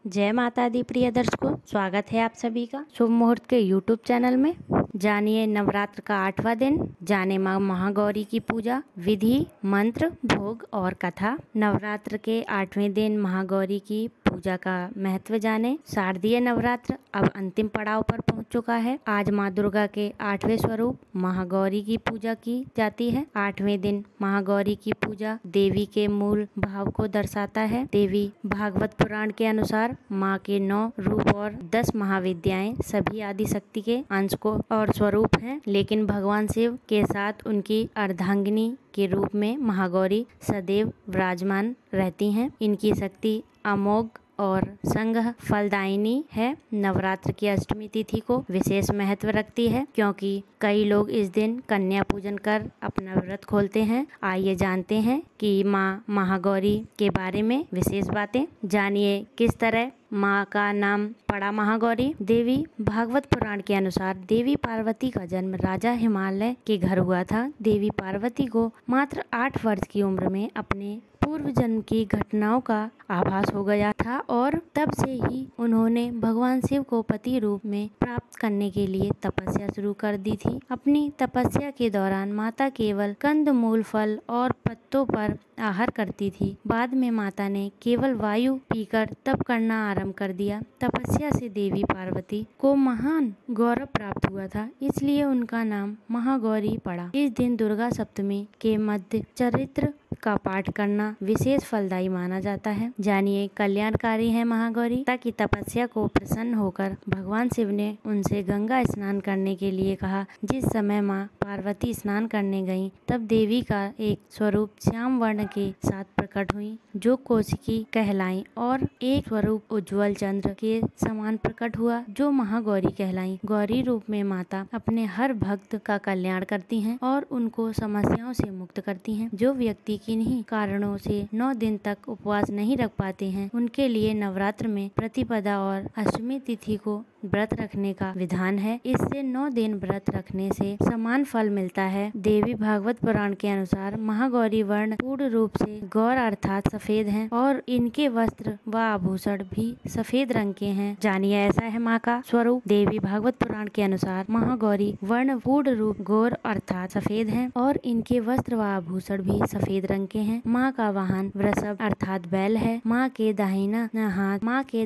जय माता दी प्रिय दर्शकों, स्वागत है आप सभी का शुभ मुहूर्त के यूट्यूब चैनल में। जानिए नवरात्र का 8वां दिन, जाने माँ महागौरी की पूजा, विधि, मंत्र, भोग और कथा। नवरात्र के 8वें दिन महागौरी की पूजा का महत्व जाने। शारदीय नवरात्र अब अंतिम पड़ाव पर पहुंच चुका है। आज माँ दुर्गा के 8वें स्वरूप महागौरी की पूजा की जाती है। 8वें दिन महागौरी की पूजा देवी के मूल भाव को दर्शाता है। देवी भागवत पुराण के अनुसार माँ के 9 रूप और 10 महाविद्याएं सभी आदि शक्ति के अंश को और स्वरूप हैं, लेकिन भगवान शिव के साथ उनकी अर्धांगिनी के रूप में महागौरी सदैव विराजमान रहती हैं। इनकी शक्ति अमोघ और संघ फलदायिनी है। नवरात्र की अष्टमी तिथि को विशेष महत्व रखती है, क्योंकि कई लोग इस दिन कन्या पूजन कर अपना व्रत खोलते हैं। आइए जानते हैं कि माँ महागौरी के बारे में विशेष बातें। जानिए किस तरह माँ का नाम पड़ा महागौरी। देवी भागवत पुराण के अनुसार देवी पार्वती का जन्म राजा हिमालय के घर हुआ था। देवी पार्वती को मात्र 8 वर्ष की उम्र में अपने पूर्व जन्म की घटनाओं का आभास हो गया था और तब से ही उन्होंने भगवान शिव को पति रूप में प्राप्त करने के लिए तपस्या शुरू कर दी थी। अपनी तपस्या के दौरान माता केवल कंद मूल फल और पत्तों पर आहार करती थी। बाद में माता ने केवल वायु पीकर तप करना आरंभ कर दिया। तपस्या से देवी पार्वती को महान गौरव प्राप्त हुआ था, इसलिए उनका नाम महागौरी पड़ा। इस दिन दुर्गा सप्तमी के मध्य चरित्र का पाठ करना विशेष फलदायी माना जाता है। जानिए कल्याणकारी है महागौरी। की तपस्या को प्रसन्न होकर भगवान शिव ने उनसे गंगा स्नान करने के लिए कहा। जिस समय माँ पार्वती स्नान करने गईं, तब देवी का एक स्वरूप श्याम वर्ण के साथ प्रकट हुई, जो कौशिकी कहलाई, और एक स्वरूप उज्जवल चंद्र के समान प्रकट हुआ, जो महागौरी कहलाई। गौरी रूप में माता अपने हर भक्त का कल्याण करती हैं और उनको समस्याओं से मुक्त करती हैं। जो व्यक्ति किन्हीं कारणों से 9 दिन तक उपवास नहीं रख पाते हैं, उनके लिए नवरात्र में प्रतिपदा और अष्टमी तिथि को व्रत रखने का विधान है। इससे 9 दिन व्रत रखने से समान फल मिलता है। देवी भागवत पुराण के अनुसार महागौरी वर्ण पूर्ण रूप से गौर अर्थात सफेद हैं और इनके वस्त्र व आभूषण भी सफेद रंग के हैं। जानिए ऐसा है माँ का स्वरूप। देवी भागवत पुराण के अनुसार महागौरी वर्ण पूर्ण रूप गौर अर्थात सफेद हैं और इनके वस्त्र व आभूषण भी सफेद रंग के हैं। माँ का वाहन वृषभ अर्थात बैल है। माँ के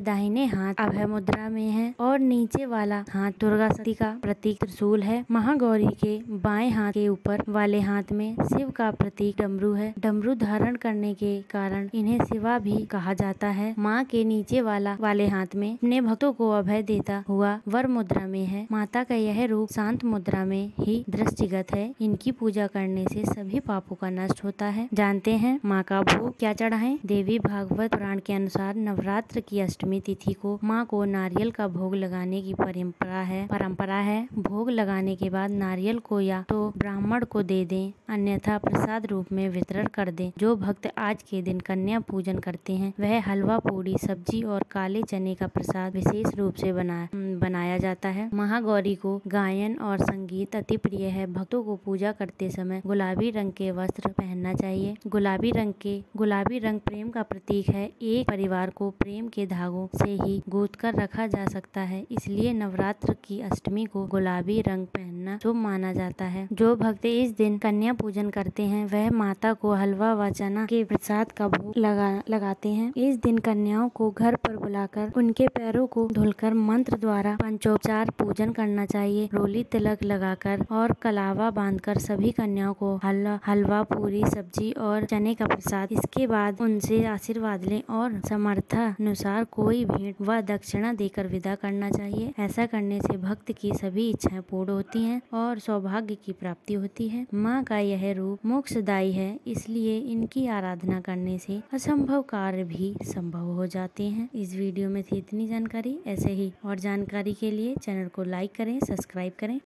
दाहिने हाथ अभय मुद्रा में है और नीचे वाला हाथ दुर्गा शक्ति का प्रतीक त्रिशूल है। महागौरी के बाएं हाथ के ऊपर वाले हाथ में शिव का प्रतीक डमरू है। डमरू धारण करने के कारण इन्हें शिवा भी कहा जाता है। माँ के नीचे वाले हाथ में अपने भक्तों को अभय देता हुआ वर मुद्रा में है। माता का यह रूप शांत मुद्रा में ही दृष्टिगत है। इनकी पूजा करने से सभी पापों का नष्ट होता है। जानते हैं माँ का भोग क्या चढ़ाएं। देवी भागवत पुराण के अनुसार नवरात्र की अष्टमी तिथि को माँ को नारियल का भोग लगाने की परंपरा है। भोग लगाने के बाद नारियल को या तो ब्राह्मण को दे दें, अन्यथा प्रसाद रूप में वितरण कर दें। जो भक्त आज के दिन कन्या पूजन करते हैं, वह हलवा, पूड़ी, सब्जी और काले चने का प्रसाद विशेष रूप से बनाया जाता है। महागौरी को गायन और संगीत अति प्रिय है। भक्तों को पूजा करते समय गुलाबी रंग के वस्त्र पहनना चाहिए। गुलाबी रंग प्रेम का प्रतीक है। एक परिवार को प्रेम के धागों से ही गूंथ कर रखा जा सकता है, इसलिए नवरात्र की अष्टमी को गुलाबी रंग पहनना शुभ माना जाता है। जो भक्त इस दिन कन्या पूजन करते हैं, वह माता को हलवा व चना के प्रसाद का भोग लगाते हैं। इस दिन कन्याओं को घर पर बुलाकर उनके पैरों को धुलकर मंत्र द्वारा पंचोपचार पूजन करना चाहिए। रोली तिलक लगाकर और कलावा बांधकर सभी कन्याओं को हलवा, पूरी, सब्जी और चने का प्रसाद, इसके बाद उनसे आशीर्वाद लें और समर्थानुसार कोई भेंट व दक्षिणा देकर विदा करना चाहिए। ऐसा करने से भक्त की सभी इच्छाएं पूर्ण होती हैं और सौभाग्य की प्राप्ति होती है। माँ का यह रूप मोक्षदायी है, इसलिए इनकी आराधना करने से असंभव कार्य भी संभव हो जाते हैं। इस वीडियो में थी इतनी जानकारी। ऐसे ही और जानकारी के लिए चैनल को लाइक करें, सब्सक्राइब करें।